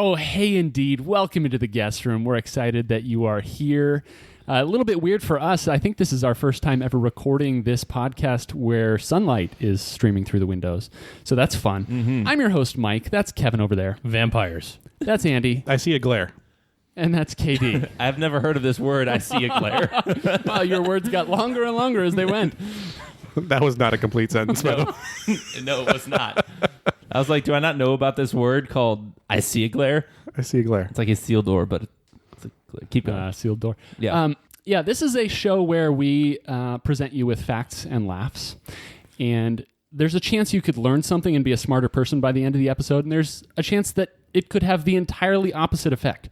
Oh, hey, indeed. Welcome into the guest room. We're excited that you are here. A little bit weird for us. I think this is our first time ever recording this podcast where sunlight is streaming through the windows. So that's fun. Mm-hmm. I'm your host, Mike. That's Kevin over there. Vampires. That's Andy. I see a glare. And that's KD. I've never heard of this word. I see a glare. Wow, your words got longer and longer as they went. That was not a complete sentence. No, it was not. I was like, do I not know about this word called I see a glare? I see a glare. It's like a sealed door, but it's a glare. Keep going. Sealed door. Yeah. Yeah, this is a show where we present you with facts and laughs. And there's a chance you could learn something and be a smarter person by the end of the episode. And there's a chance that it could have the entirely opposite effect.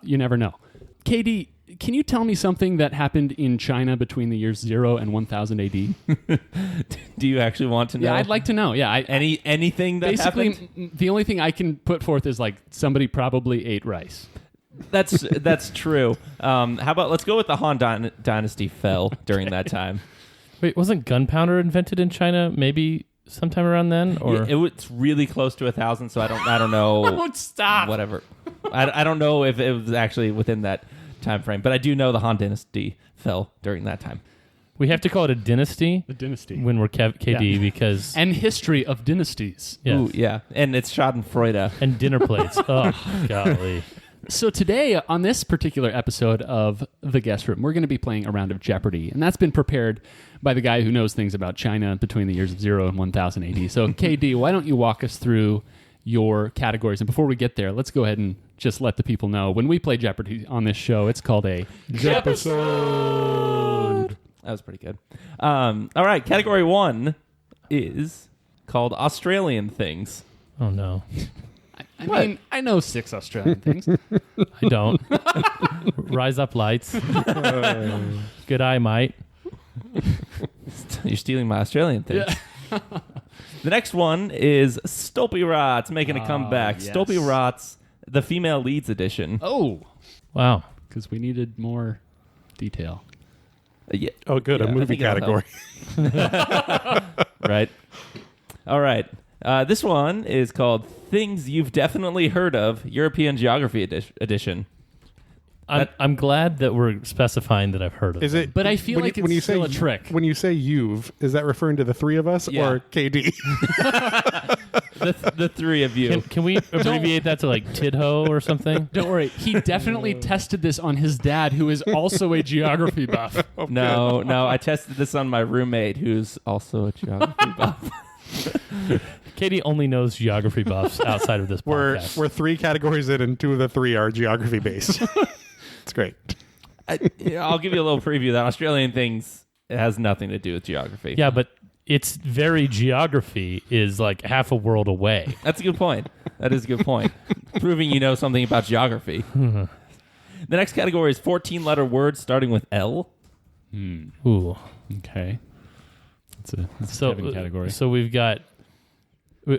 You never know. KD, can you tell me something that happened in China between the years 0 and 1000 AD? Do you actually want to know? Yeah, I'd like to know. Yeah, anything that basically, happened? The only thing I can put forth is like somebody probably ate rice. That's true. How about let's go with the Han Dynasty fell during that time. Wait, wasn't gunpowder invented in China maybe sometime around then? Or Yeah, it's really close to 1000, so I don't know. Don't stop. Whatever. I don't know if it was actually within that time frame, but I do know the Han Dynasty fell during that time. we have to call it a dynasty. A dynasty. When we're KD because And history of dynasties. yes. Ooh, yeah, and it's Schadenfreude. And dinner plates. Oh, golly. So today, on this particular episode of The Guest Room, we're going to be playing a round of Jeopardy! And that's been prepared by the guy who knows things about China between the years of 0 and 1000 AD. So, KD, why don't you walk us through your categories? And before we get there, let's go ahead and just let the people know. When we play Jeopardy! On this show, it's called a Jepisode. That was pretty good. All right, category 1 is called Australian things. Oh, no. I mean, I know 6 Australian things. I don't. Rise up, lights. Good eye, mate. You're stealing my Australian things. Yeah. The next one is Stolpy Rots making a comeback. yes. Stolpy Rots, the female leads edition. Oh, Wow. because we needed more detail. Yeah, Oh, good. Yeah, a I movie think it'll category. right. All right. This one is called Things You've Definitely Heard of, European Geography edition. I'm glad that we're specifying that I've heard of Is it? But I feel when like you, it's when you still say a trick. When you say you've, is that referring to the three of us Yeah. or KD? The three of you. Can we abbreviate that to like Tidho or something? Don't worry. He definitely tested this on his dad, who is also a geography buff. No, I tested this on my roommate, who's also a geography buff. Katie only knows geography buffs outside of this podcast. We're 3 categories in, and 2 of the 3 are geography based. It's great. I'll give you a little preview. That Australian things, it has nothing to do with geography. Yeah, but its very geography is like half a world away. That's a good point. That is a good point. Proving you know something about geography. The next category is 14-letter words starting with L. Ooh. Okay. That's a Kevin category. So we've got,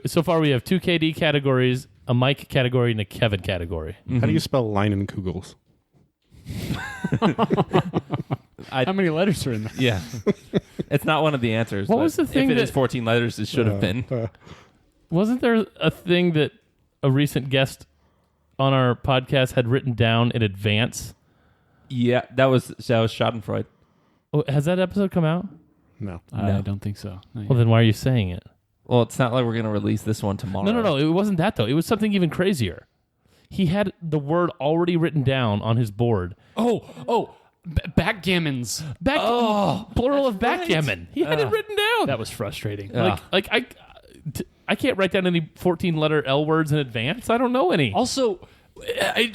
so far we have 2 KD categories, a Mike category, and a Kevin category. How do you spell line in Kugels? How many letters are in there? Yeah. It's not one of the answers. What but was the thing If it that- is 14 letters, it should have been. Wasn't there a thing that a recent guest on our podcast had written down in advance? Yeah, that was Schadenfreude. Oh, has that episode come out? No. I don't think so. Not Well, yet. then why are you saying it? Well, it's not like we're going to release this one tomorrow. No. It wasn't that, though. It was something even crazier. He had the word already written down on his board. Backgammons. Plural of backgammon. He had it written down. That was frustrating. I can't write down any 14-letter L words in advance. I don't know any. Also, I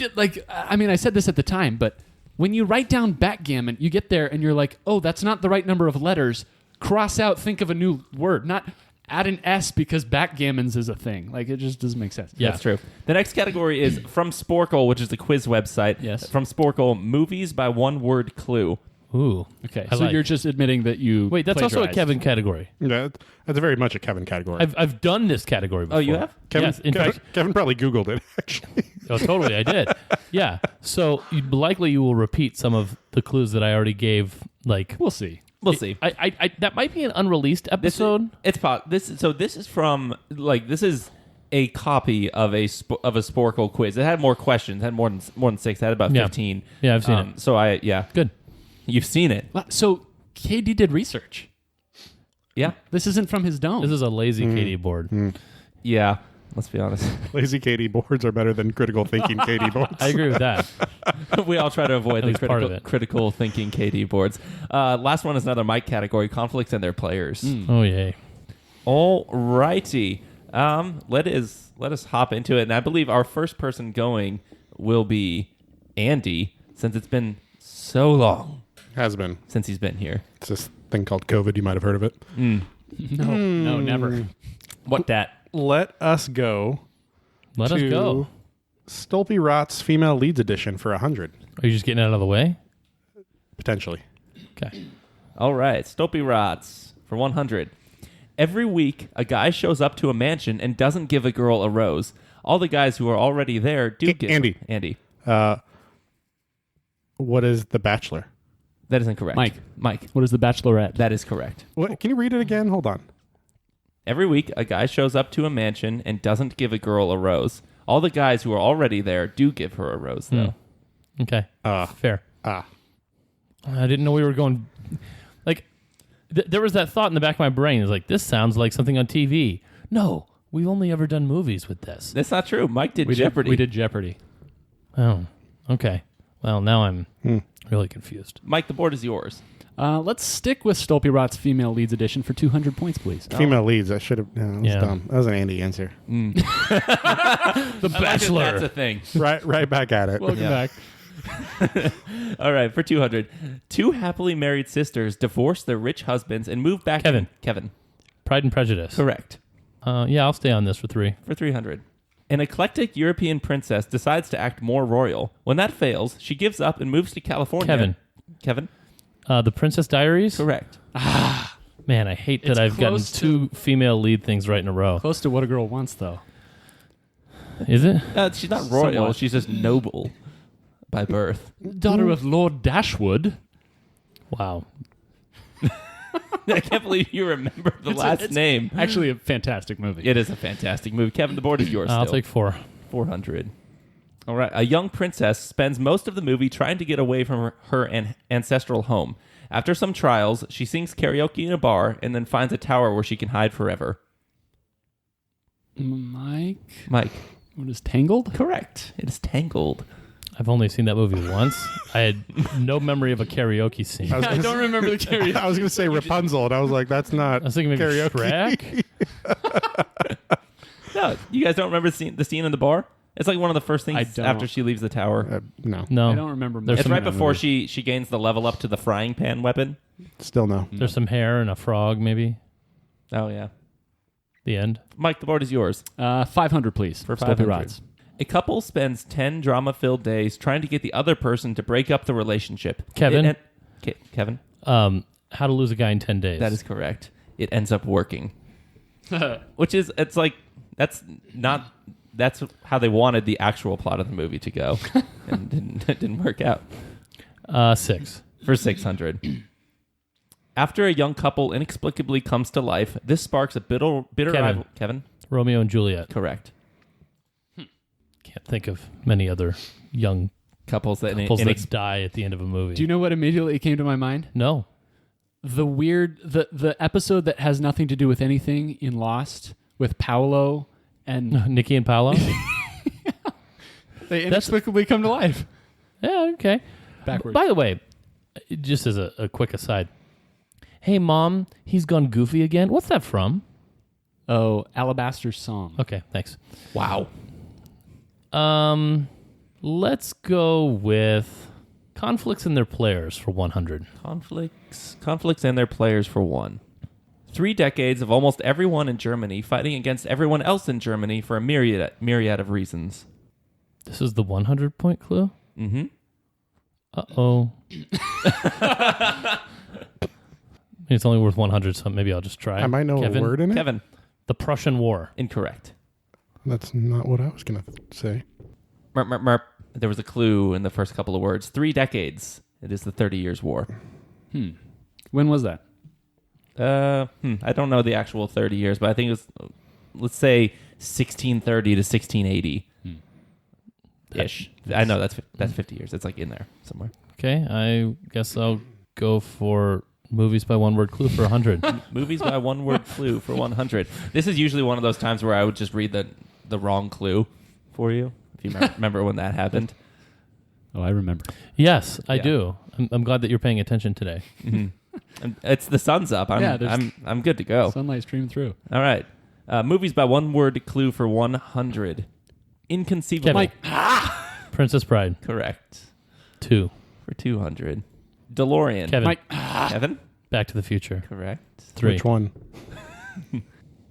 said this at the time, but when you write down backgammon, you get there and you're like, oh, that's not the right number of letters. Cross out, think of a new word. Not add an S because backgammons is a thing. Like, it just doesn't make sense. Yeah. That's true. The next category is From Sporkle, which is the quiz website. Yes. From Sporkle, movies by one-word clue. Ooh. Okay, I so like you're it. just admitting that you Wait, that's also a plagiarized. Kevin category. Yeah, that's very much a Kevin category. I've done this category before. Oh, you have? Kevin, Yes, in Kevin, fact. Kevin probably Googled it, actually. Oh, totally, I did. Yeah. So likely you will repeat some of the clues that I already gave. Like, We'll see. We'll see. I that might be an unreleased episode. This is from, like, this is a copy of a Sporkle quiz. It had more questions. It had more than 6. It had about 15. Yeah, I've seen it. So Good. You've seen it. So KD did research. Yeah. This isn't from his dome. This is a lazy KD board. Yeah. Let's be honest. Lazy Katie boards are better than critical thinking Katie boards. I agree with that. We all try to avoid At the least part of it. critical thinking KD boards. Last one is another Mike category, conflicts and their players. Oh, yay. All righty. Let us hop into it. And I believe our first person going will be Andy, since it's been so long Has been. since he's been here. It's this thing called COVID. You might have heard of it. No, never. What that? Let us go. Let us go. Stolpe Rot's Female Leads Edition for 100, Are you just getting out of the way? potentially. Okay. All right. Stolpe Rots for 100. Every week, a guy shows up to a mansion and doesn't give a girl a rose. All the guys who are already there do give... Andy. What is The Bachelor? That is incorrect. Mike. What is the Bachelorette? That is correct. What? Can you read it again? Hold on. Every week, a guy shows up to a mansion and doesn't give a girl a rose. All the guys who are already there do give her a rose, though. Okay. Fair. I didn't know we were going... Like, there was that thought in the back of my brain. It's like, this sounds like something on TV. No, we've only ever done movies with this. That's not true. Mike did We Jeopardy. We did Jeopardy. Oh, okay. Well, now I'm really confused. Mike, the board is yours. Let's stick with Stolpe Rot's Female Leads Edition for 200 points, please. Female leads. I should have. No, that was Yeah. dumb. That was an Andy answer. The Bachelor. That's a thing. right back at it. Welcome Yeah. back. All right, for 200. Two happily married sisters divorce their rich husbands and move back... Kevin. Pride and Prejudice. Correct. Yeah, I'll stay on this for 3. For 300. An eclectic European princess decides to act more royal. When that fails, she gives up and moves to California. Kevin? The Princess Diaries? Correct. Man, I hate that It's I've gotten close to- 2 female lead things right in a row. Close to What a Girl Wants, though. Is it? She's not royal. Somewhat. She's just noble by birth. Daughter of Lord Dashwood. Wow. I can't believe you remember the last name. Actually, a fantastic movie. It is a fantastic movie. Kevin, the board is yours I'll still. take 4. 400. All right. A young princess spends most of the movie trying to get away from her ancestral home. After some trials, she sings karaoke in a bar and then finds a tower where she can hide forever. Mike? Mike. What is Tangled? Correct. It is Tangled. I've only seen that movie once. I had no memory of a karaoke scene. I don't remember the karaoke. I was going to say Rapunzel, and I was like, that's not I was thinking maybe karaoke. Shrek. No, you guys don't remember the scene in the bar? It's like one of the first I things don't. after she leaves the tower. No. No. I don't remember. There's much. It's some- right before she gains the level up to the frying pan weapon. Still no. There's some hair and a frog, maybe. Oh, yeah. The end. Mike, the board is yours. 500, please. For Stolpe 500. Rots. A couple spends 10 drama-filled days trying to get the other person to break up the relationship. Kevin? Kevin? How to Lose a Guy in 10 Days. That is correct. It ends up working. Which is, it's like, that's how they wanted the actual plot of the movie to go. And it didn't work out. 6. For 600. After a young couple inexplicably comes to life, this sparks a bitter Kevin. rival. Kevin? Romeo and Juliet. Correct. Can't think of many other young Couples that that die at the end of a movie. Do you know what immediately came to my mind? No. The episode that has nothing to do with anything in Lost with Paolo and Nikki and Paolo? they inexplicably come to life. Yeah, okay. Backwards. By the way, just as a quick aside, hey, Mom, he's gone goofy again. What's that from? Oh, Alabaster's Song. Okay, thanks. Wow. Let's go with conflicts and their players for 100. Conflicts and their players for 1. 3 decades of almost everyone in Germany fighting against everyone else in Germany for a myriad of reasons. This is the 100-point clue? Mm-hmm. Uh-oh. It's only worth 100, so maybe I'll just try. I might know Kevin? a word in it. Kevin, The Prussian War. incorrect. That's not what I was going to say. Merp, merp, merp. There was a clue in the first couple of words. 3 decades. It is the 30 Years' War. When was that? I don't know the actual 30 years, but I think it was, let's say, 1630 to 1680 ish. I know that's 50 years. It's like in there somewhere. Okay, I guess I'll go for movies by one word clue for 100. Movies by one word clue for 100. This is usually one of those times where I would just read the wrong clue for you. If you remember when that happened. Oh, I remember. Yes, I Yeah. do. I'm glad that you're paying attention today. Mm-hmm. And it's the sun's up. I'm good to go. Sunlight streaming through. All right. Movies by one word clue for 100. Inconceivable. Kevin. Princess Bride. Correct. 2. For 200. DeLorean. Kevin. Kevin. Back to the Future. Correct. 3. Which one?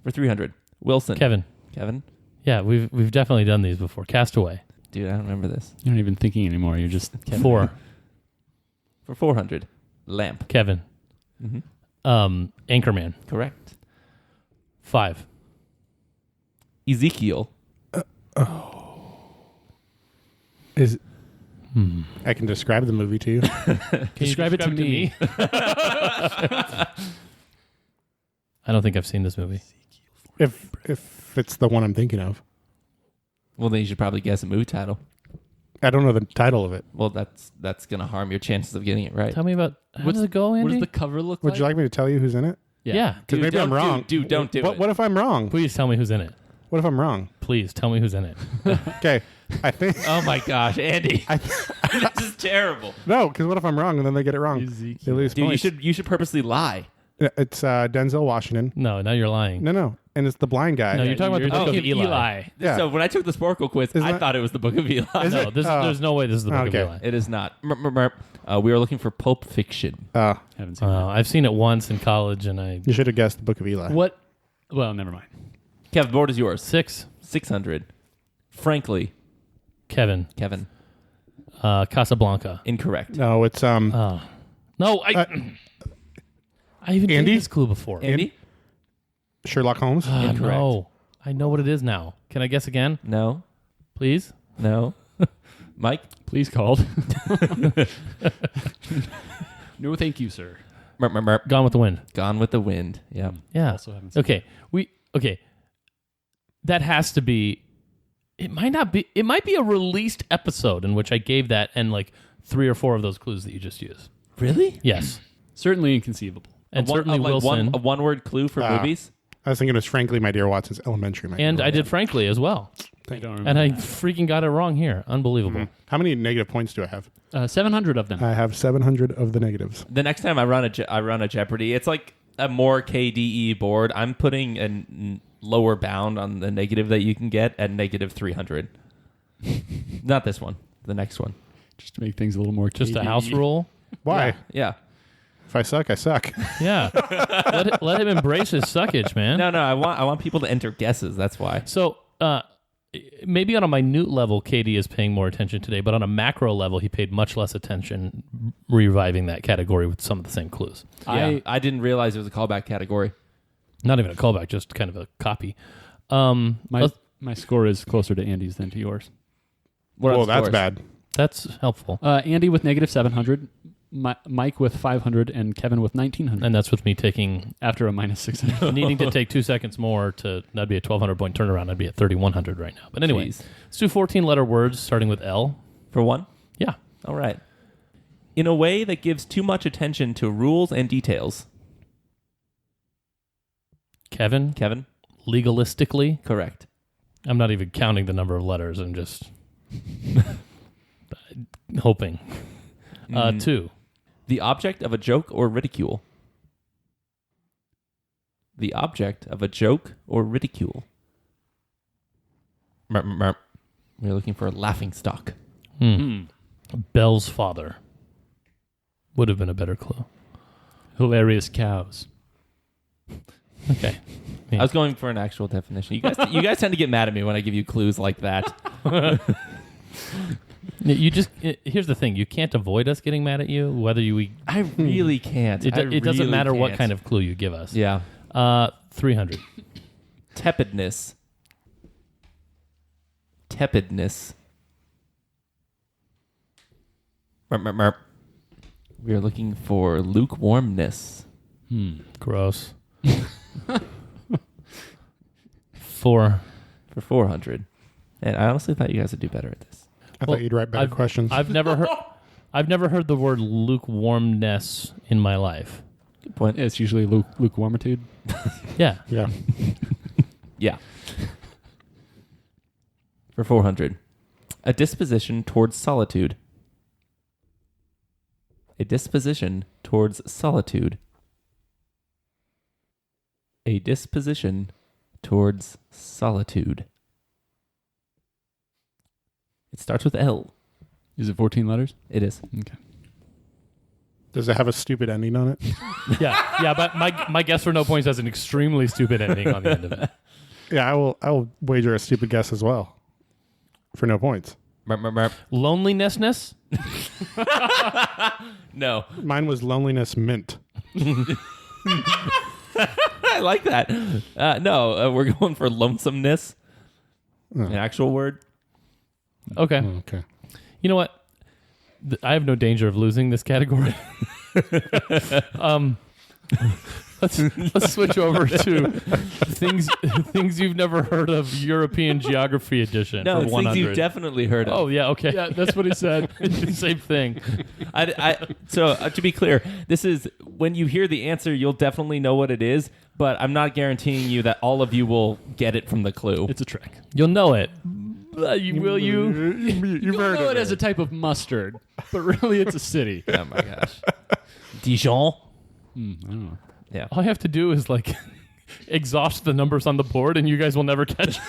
For 300. Wilson. Kevin. Kevin. Yeah, we've definitely done these before. Castaway. Dude, I don't remember this. You're not even thinking anymore. You're just Kevin. 4. For 400. Lamp. Kevin. Mm-hmm. Anchorman. Correct. 5. Ezekiel. Is I can describe the movie to you. Can Describe it to me. I don't think I've seen this movie. if it's the one I'm thinking of. Well, then you should probably guess a movie title. I don't know the title of it. Well, that's going to harm your chances of getting it right. Tell me about how does it go, Andy? What does the cover look Would like? you like me to tell you who's in it? Yeah. Because maybe I'm wrong. Dude, don't do it. What if I'm wrong? Please tell me who's in it. What if I'm wrong? Please tell me who's in it. Okay, I think Oh my gosh, Andy. This is terrible. no. Because what if I'm wrong and then they get it wrong? Ezekiel. They lose Dude, points. you should purposely lie. It's Denzel Washington. No, now you're lying. No, and it's the blind guy. No, you're talking about the book of thinking Eli. Yeah. So when I took the Sporkle quiz, Isn't I that- thought it was the Book of Eli. Is No, it? there's no way this is the book Okay. of Eli. It is not. We are looking for Pulp Fiction. Haven't seen that. I've seen it once in college, and I You should have guessed the Book of Eli. What? Well, never mind. Kev, the board is yours. 6. 600. Frankly, Kevin. Kevin, Casablanca. incorrect. No, it's No, I even Andy? did this clue before. Andy? Sherlock Holmes. Incorrect. No, I know what it is now. Can I guess again, No. please? No. Mike? Please called. No, thank you, sir. Merp, merp, merp. Gone with the Wind. Gone with the Wind. Yeah. Yeah. Also haven't seen Okay. Okay. That has to be. It might not be. It might be a released episode in which I gave that and like 3 or 4 of those clues that you just used. Really? Yes, Certainly inconceivable. and certainly Wilson. A one-word clue for movies? I was thinking it was Frankly, My Dear Watson's Elementary. My And Dear I did Frankly as well. I don't And remember. I freaking got it wrong here. Unbelievable. How many negative points do I have? 700 of them. I have 700 of the negatives. The next time I run a Jeopardy, it's like a more KDE board. I'm putting a lower bound on the negative that you can get at negative 300. Not this one. The next one. Just to make things a little more Just a KDE. house rule. Why? Yeah. If I suck, I suck. Yeah. let him embrace his suckage, man. No. I want people to enter guesses. That's why. So, maybe on a minute level, Katie is paying more attention today, but on a macro level, he paid much less attention reviving that category with some of the same clues. Yeah. I didn't realize it was a callback category. Not even a callback, just kind of a copy. My score is closer to Andy's than to yours. What are Well, the that's scores? bad. That's helpful. Andy with negative 700, Mike with 500, and Kevin with 1900. And that's with me taking, After a minus 600. needing to take 2 seconds more that'd be a 1,200 point turnaround. I'd be at 3,100 right now. But anyway, Jeez. let's do 14 letter words starting with L. For one? Yeah. All right. In a way that gives too much attention to rules and details. Kevin, legalistically. Correct. I'm not even counting the number of letters. I'm just hoping. 2. The object of a joke or ridicule. The object of a joke or ridicule. Merp, merp, merp. We're looking for a laughing stock. Belle's father would have been a better clue. Hilarious cows. Okay. I was going for an actual definition. You guys tend to get mad at me when I give you clues like that. Here's the thing. You can't avoid us getting mad at you, whether you... I really can't. It doesn't matter what kind of clue you give us. Yeah. 300. Tepidness. Merp, merp, merp. We are looking for lukewarmness. Gross. 4. For 400. And I honestly thought you guys would do better at this. I thought you'd write better questions. I've never heard the word lukewarmness in my life. Good point. It's usually lukewarmitude. Yeah. yeah. Yeah. For 400. A disposition towards solitude. A disposition towards solitude. A disposition towards solitude. It starts with L. Is it 14 letters? It is. Okay. Does it have a stupid ending on it? Yeah, but my guess for no points has an extremely stupid ending on the end of it. Yeah, I will wager a stupid guess as well. For no points. Lonelinessness? No. Mine was loneliness mint. I like that. No, we're going for lonesomeness. An actual word. Okay. Okay. You know what? I have no danger of losing this category. Let's switch over to things you've never heard of, European Geography Edition. No, for it's 100. things you've definitely heard of. Oh yeah, okay. Yeah, that's what he said. Same thing. So to be clear, this is when you hear the answer, you'll definitely know what it is, but I'm not guaranteeing you that all of you will get it from the clue. It's a trick. You'll know it. You've You'll heard know of it as a type of mustard, but really it's a city. Oh my gosh. Dijon? I don't know. Yeah. All I have to do is exhaust the numbers on the board, and you guys will never catch.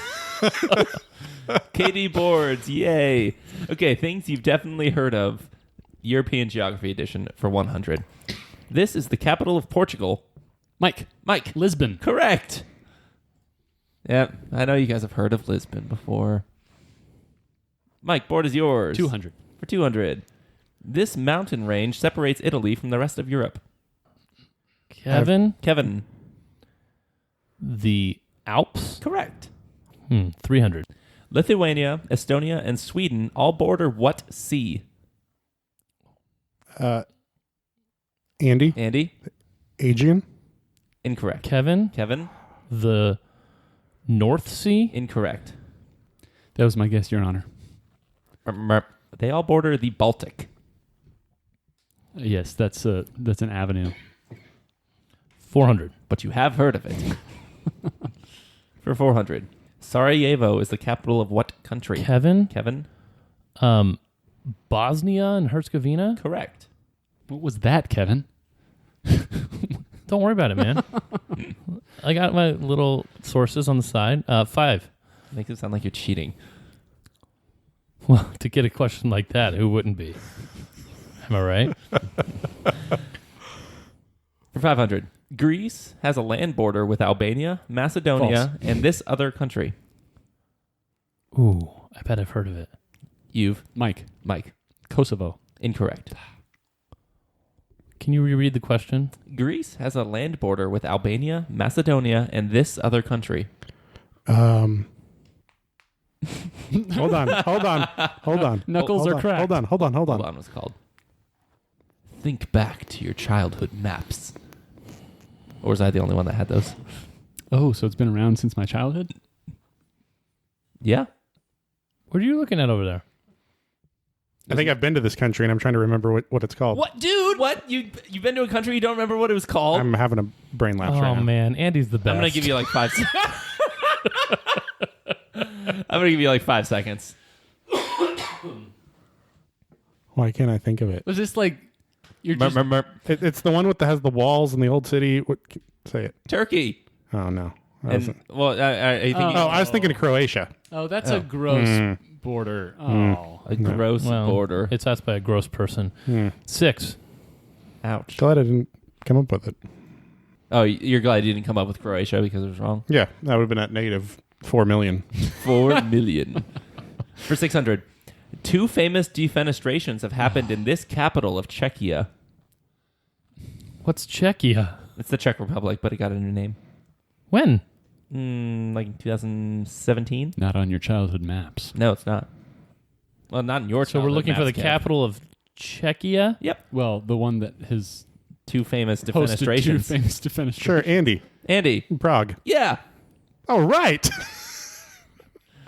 KD boards, yay. Okay, things you've definitely heard of. European Geography Edition for 100. This is the capital of Portugal. Mike. Lisbon. Correct. Yep, I know you guys have heard of Lisbon before. Mike, board is yours. 200. For 200. This mountain range separates Italy from the rest of Europe. Kevin, The Alps. Correct. 300. Lithuania, Estonia, and Sweden all border what sea? Andy? Andy? Aegean? Incorrect. Kevin, the North Sea. Incorrect. That was my guess, Your Honor. They all border the Baltic. Yes, that's an avenue. 400. But you have heard of it. For 400. Sarajevo is the capital of what country? Kevin, Bosnia and Herzegovina. Correct. What was that, Kevin? Don't worry about it, man. I got my little sources on the side. 5. Makes it sound like you're cheating. Well, to get a question like that, who wouldn't be? Am I right? For 500. Greece has a land border with Albania, Macedonia, and this other country. Ooh, I bet I've heard of it. Mike. Kosovo. Incorrect. Can you reread the question? Greece has a land border with Albania, Macedonia, and this other country. Hold on. Knuckles are cracked. Hold on. Hold on, what's it called? Think back to your childhood maps. Or was I the only one that had those? Oh, so it's been around since my childhood? Yeah. What are you looking at over there? I think I've been to this country and I'm trying to remember what it's called. What, dude? What? You've been to a country you don't remember what it was called? I'm having a brain lapse right Oh, now. man. Andy's the best. I'm going to give you like 5 seconds. I'm going to give you like 5 seconds. Why can't I think of it? Was this like you're just It's the one has the walls in the old city. Say it. Turkey. Oh, no. And, well, I think I was thinking of Croatia. Oh, that's a gross border. Oh. a gross border. It's asked by a gross person. 6. Ouch. Glad I didn't come up with it. Oh, you're glad you didn't come up with Croatia because it was wrong? Yeah, that would have been at negative 4 million. 4 million. For 600. 2 famous defenestrations have happened in this capital of Czechia. What's Czechia? It's the Czech Republic, but it got a new name. When? Like in 2017? Not on your childhood maps. No, it's not. Well, not in your So we're looking for the capital of Czechia? Yep. Well, the one that has 2 famous hosted 2 defenestrations. famous defenestrations. Sure, Andy. Andy. Prague. Yeah. Oh, right.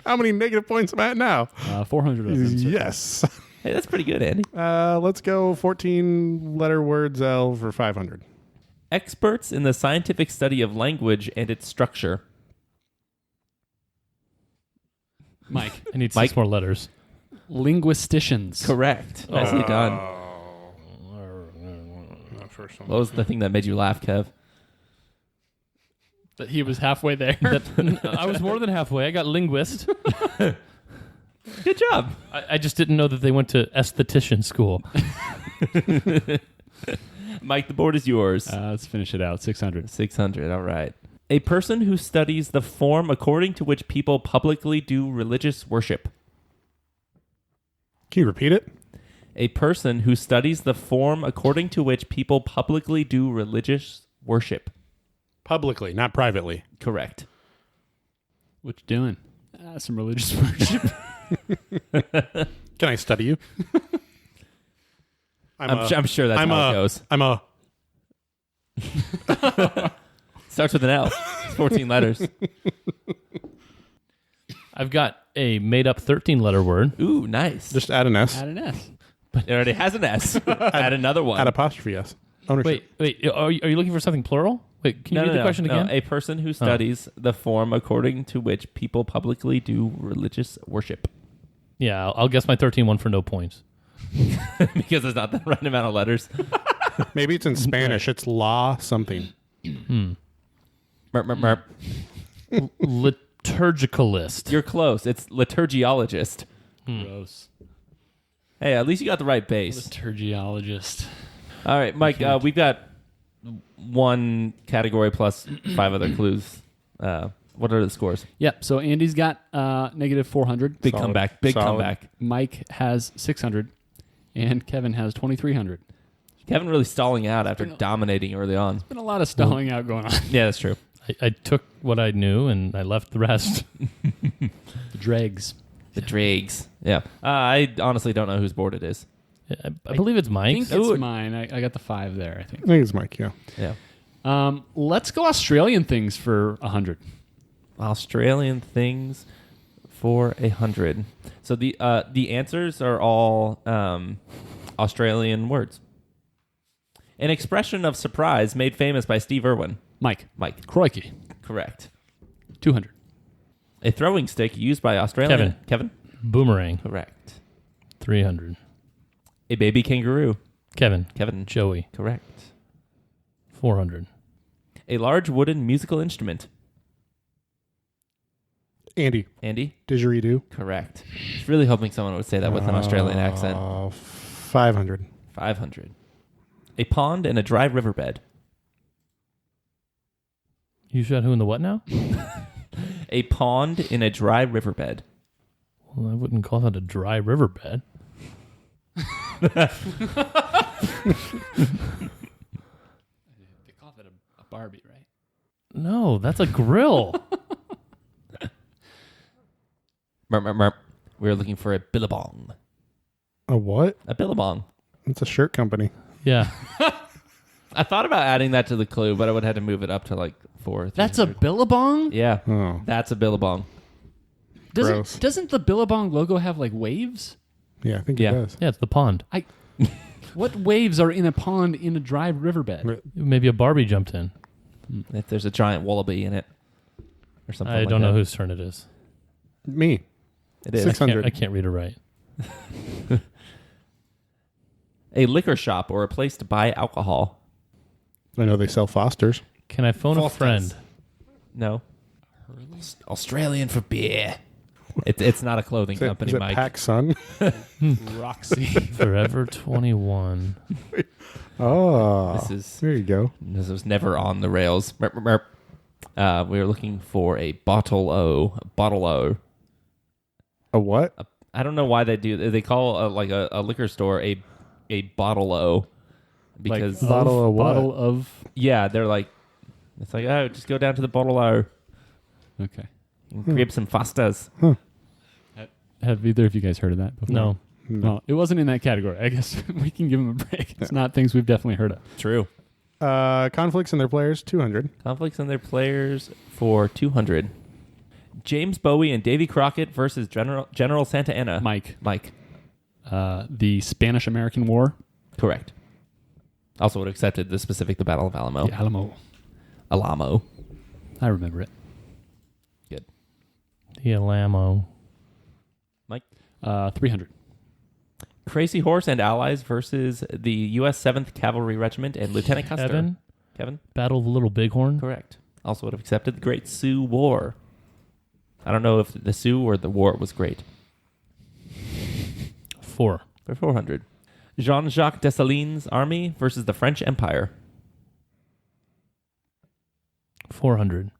How many negative points am I at now? 400 of them. So Yes. Hey, that's pretty good, Andy. Let's go 14 letter words L for 500. Experts in the scientific study of language and its structure. Mike. I need Mike? 6 more letters. Linguisticians. Correct. Nicely done. First one. What was the thing that made you laugh, Kev? That he was halfway there. I was more than halfway. I got linguist. Good job. I just didn't know that they went to esthetician school. Mike, the board is yours. Let's finish it out. 600. 600. All right. A person who studies the form according to which people publicly do religious worship. Can you repeat it? A person who studies the form according to which people publicly do religious worship. Publicly, not privately. Correct. What you doing? Some religious worship. Can I study you? I'm sure that's how it goes. I'm a... Starts with an L. It's 14 letters. I've got a made-up 13-letter word. Ooh, nice. Just add an S. Add an S. It already has an S. Add another one. Add apostrophe S. Ownership. Wait. Are you looking for something plural? Wait, can you read the question no. again? A person who studies the form according to which people publicly do religious worship. Yeah, I'll guess my 13 one for no points. Because there's not the right amount of letters. Maybe it's in Spanish. It's law something. Merp, merp, merp. Liturgicalist. You're close. It's liturgiologist. Gross. Hey, at least you got the right base. Liturgiologist. All right, Mike, we've got one category plus 5 other clues. What are the scores? Yep. So Andy's got negative 400. Big Solid. comeback. Big Solid. comeback. Mike has 600. And Kevin has 2,300. Kevin really stalling out after dominating early on. Been a lot of stalling out going on. Yeah, that's true. I took what I knew and I left the rest. The dregs. The dregs. Yeah. I honestly don't know whose board it is. I believe it's I Mike's. think it's mine. I got the 5 there, I think. I think it's Mike, yeah. Yeah. Let's go Australian things for 100. Australian things for 100. So the answers are all Australian words. An expression of surprise made famous by Steve Irwin. Mike. Mike. Crikey. Correct. 200. A throwing stick used by Australian. Kevin. Boomerang. Correct. 300. A baby kangaroo. Kevin. Joey. Correct. 400. A large wooden musical instrument. Andy. Didgeridoo. Correct. I was really hoping someone would say that with an Australian accent. 500. 500. A pond and a dry riverbed. You shot who in the what now? A pond in a dry riverbed. Well, I wouldn't call that a dry riverbed. They call that a Barbie, right? No, that's a grill. Merp, merp, merp. We're looking for a Billabong. A what? A Billabong. It's a shirt company. Yeah. I thought about adding that to the clue, but I would have to move it up to like 4. That's a 300. Billabong? Yeah. Oh, That's a Billabong. gross. Doesn't the Billabong logo have like waves? Yeah, I think Yeah. it does. Yeah, it's the pond. What waves are in a pond in a dry riverbed? Maybe a Barbie jumped in. If there's a giant wallaby in it or something I like don't know that. whose turn it is. Me. It is. 600. I can't read or write. A liquor shop or a place to buy alcohol. I know they sell Foster's. Can I phone a friend? No. Australian for beer. It's not a clothing Is it, company, is it Mike. Pac Sun? Roxy. Forever 21. Oh, there you go. This was never on the rails. Merp, merp, merp. We were looking for a bottle O. A what? I don't know why they do. They call a liquor store a bottle O because Bottle of what? Bottle of. yeah, they're like it's like oh, just go down to the bottle O Okay. and grab some Fosters. Have either of you guys heard of that before? No. Well, it wasn't in that category. I guess we can give them a break. It's not things we've definitely heard of. True. Conflicts and their players, 200. Conflicts and their players for 200. James Bowie and Davy Crockett versus General Santa Anna. Mike. The Spanish-American War. Correct. Also would have accepted the Battle of Alamo. The Alamo. Alamo. I remember it. Good. The Alamo. Mike? 300. Crazy Horse and Allies versus the U.S. 7th Cavalry Regiment and Lieutenant Custer. Kevin? Battle of the Little Bighorn. Correct. Also would have accepted the Great Sioux War. I don't know if the Sioux or the war was great. 4. For 400. Jean-Jacques Dessalines' army versus the French Empire. 400.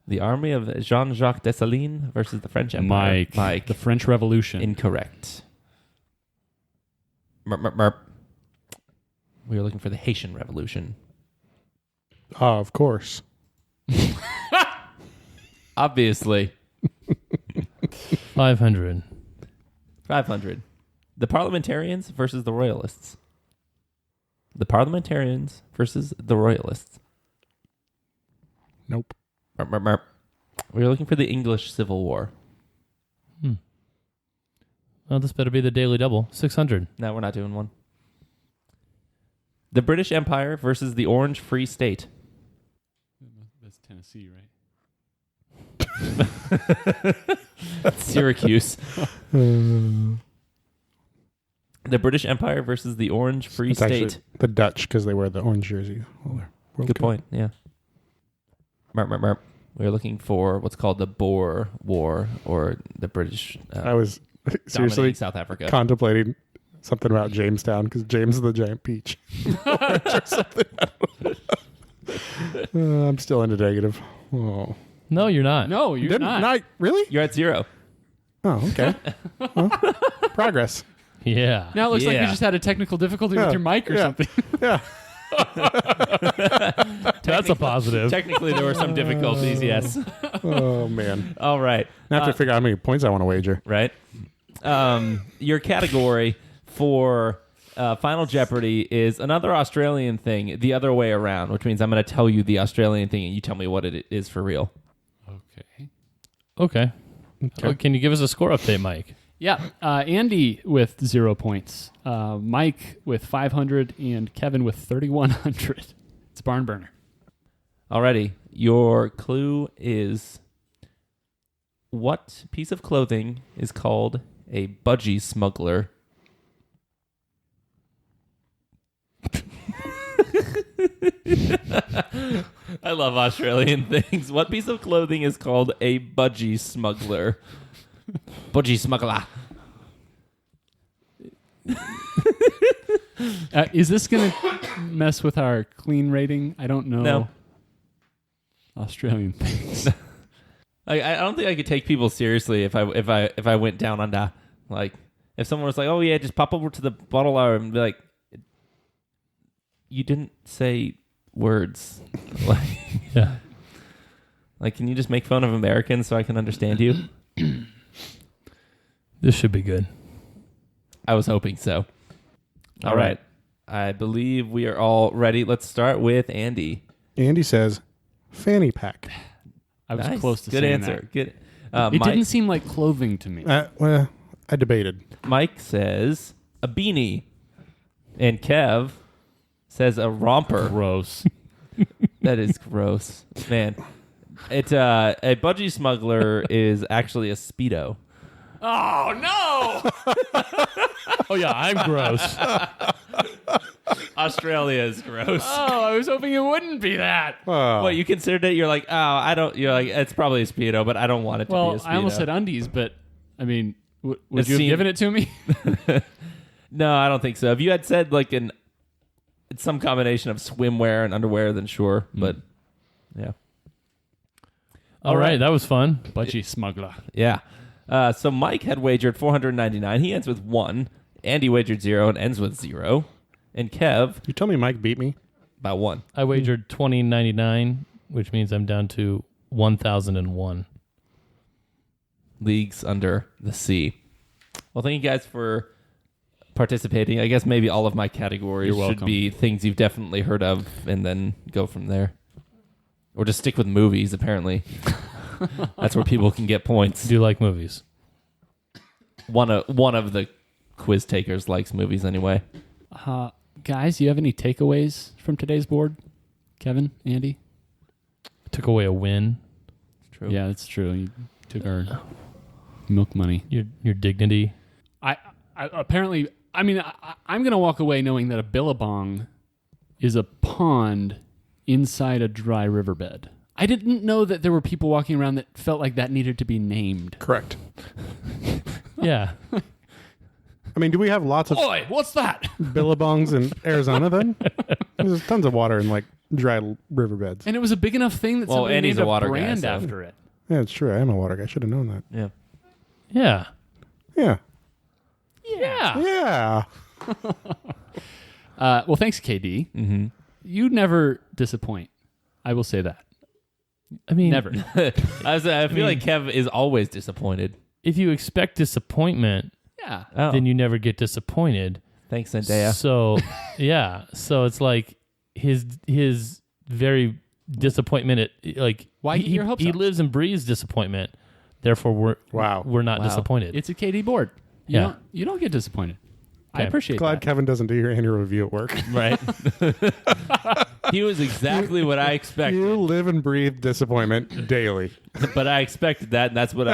The army of Jean-Jacques Dessalines versus the French Empire. Mike. The French Revolution. Incorrect. Merp. We were looking for the Haitian Revolution. Of course. Obviously. 500. 500. The Parliamentarians versus the Royalists. The Parliamentarians versus the Royalists. Nope. Merp. We were looking for the English Civil War. Well, this better be the Daily Double. 600. No, we're not doing one. The British Empire versus the Orange Free State. That's Tennessee, right? Syracuse. The British Empire versus the Orange Free It's State. actually the Dutch because they wear the orange jersey. Good point. Yeah. Merp. We were looking for what's called the Boer War, or the British. I was seriously dominating South Africa. contemplating something about Jamestown because James is the giant peach. Or something. I'm still into negative. Oh. No, you're not. No, you're Didn't not. really? You're at 0. Oh, okay. Well, progress. Yeah. Now it looks like you Yeah. just had a technical difficulty with your mic or something. Yeah. That's a positive. Technically, there were some difficulties. Yes. Oh man. All right. Now I have to figure out how many points I want to wager. Right. Your category for Final Jeopardy is another Australian thing, the other way around, which means I'm going to tell you the Australian thing and you tell me what it is for real. Okay. Oh, can you give us a score update, Mike? Yeah. Andy with 0 points. Mike with 500 and Kevin with 3,100. It's barn burner. Alrighty. Your clue is, what piece of clothing is called a budgie smuggler? I love Australian things. What piece of clothing is called a budgie smuggler? Budgie smuggler. Is this going to mess with our clean rating? I don't know. No. Australian things. I don't think I could take people seriously if I went down on that. Like, if someone was like, "Oh yeah, just pop over to the bottle hour," and be like, "You didn't say words." Yeah. Like, can you just make fun of Americans so I can understand you? This should be good. I was hoping so. All right. I believe we are all ready. Let's start with Andy. Andy says, fanny pack. I was Nice. close to Good saying answer. Good. that. It didn't seem like clothing to me. Well, I debated. Mike says a beanie, and Kev says a romper. Gross. That is gross, man. It's a budgie smuggler is actually a Speedo. Oh, no! Oh, yeah, I'm gross. Australia is gross. Oh, I was hoping it wouldn't be that. Oh. What, you considered it? You're like, oh, I don't. You're like, it's probably a Speedo, but I don't want it to be a Well, Speedo. I almost said undies, but, I mean, would It you have seemed- given it to me? No, I don't think so. If you had said like it's some combination of swimwear and underwear, then sure. But yeah, All right, that was fun. Budgie smuggler. yeah. So Mike had wagered 499. He ends with 1. Andy wagered 0 and ends with 0. And Kev You tell me Mike beat me? by 1. I wagered $20.99, which means I'm down to 1,001. Leagues under the sea. Well, thank you guys for participating. I guess maybe all of my categories You're should welcome. be things you've definitely heard of, and then go from there. Or just stick with movies, apparently. That's where people can get points. Do you like movies? One of the quiz takers likes movies anyway. Guys, you have any takeaways from today's board? Kevin, Andy? Took away a win. True. Yeah, that's true. You took our milk money. Your dignity. Apparently, I'm going to walk away knowing that a billabong is a pond inside a dry riverbed. I didn't know that there were people walking around that felt like that needed to be named. Correct. Yeah. I mean, do we have lots of Oi, what's that? billabongs in Arizona then? There's tons of water in like dry riverbeds. And it was a big enough thing that Well, somebody Andy's named a water guy, brand so- after it. Yeah, it's true. I am a water guy. I should have known that. Yeah. Yeah. Yeah. Yeah. Yeah. Well, thanks, KD. Mm-hmm. You never disappoint. I will say that. I mean, Never. I feel like Kev is always disappointed. if you expect disappointment, Yeah. Oh, then you never get disappointed. thanks, Zendaya. So, yeah. So it's like his very disappointment at like Why get your hopes he up? lives and breathes disappointment. Therefore, we're not Wow. disappointed. It's a KD board. Yeah. You don't get disappointed. I Okay. appreciate Glad that. Kevin doesn't do your annual review at work. Right. He was exactly what I expected, You live and breathe disappointment daily. but I expected that, and that's what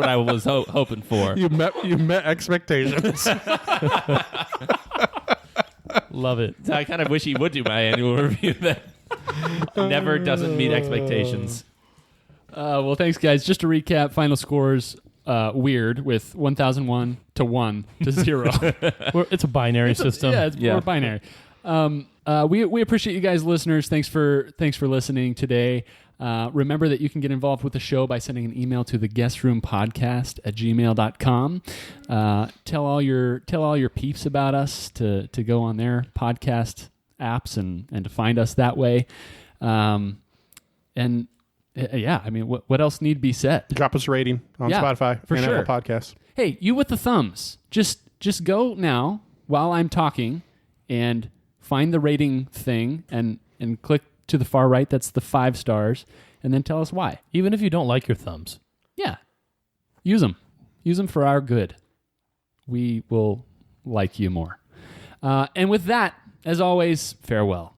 I was hoping for. You met expectations. Love it. So I kind of wish he would do my annual review. That never doesn't meet expectations. Well, thanks, guys. Just to recap, final scores, weird with 1001 to 1 to 0. It's a binary system. We're binary. We appreciate you guys, listeners. Thanks for listening today. Remember that you can get involved with the show by sending an email to theguestroompodcast@gmail.com. Tell all your peeps about us to go on their podcast apps and to find us that way. Yeah, I mean, what else need to be said? Drop us a rating on Yeah, Spotify for and sure. Apple Podcasts. Hey, you with the thumbs, just go now while I'm talking and find the rating thing and click to the far right. That's the 5 stars, and then tell us why. Even if you don't like your thumbs. Yeah, use them for our good. We will like you more. And with that, as always, farewell.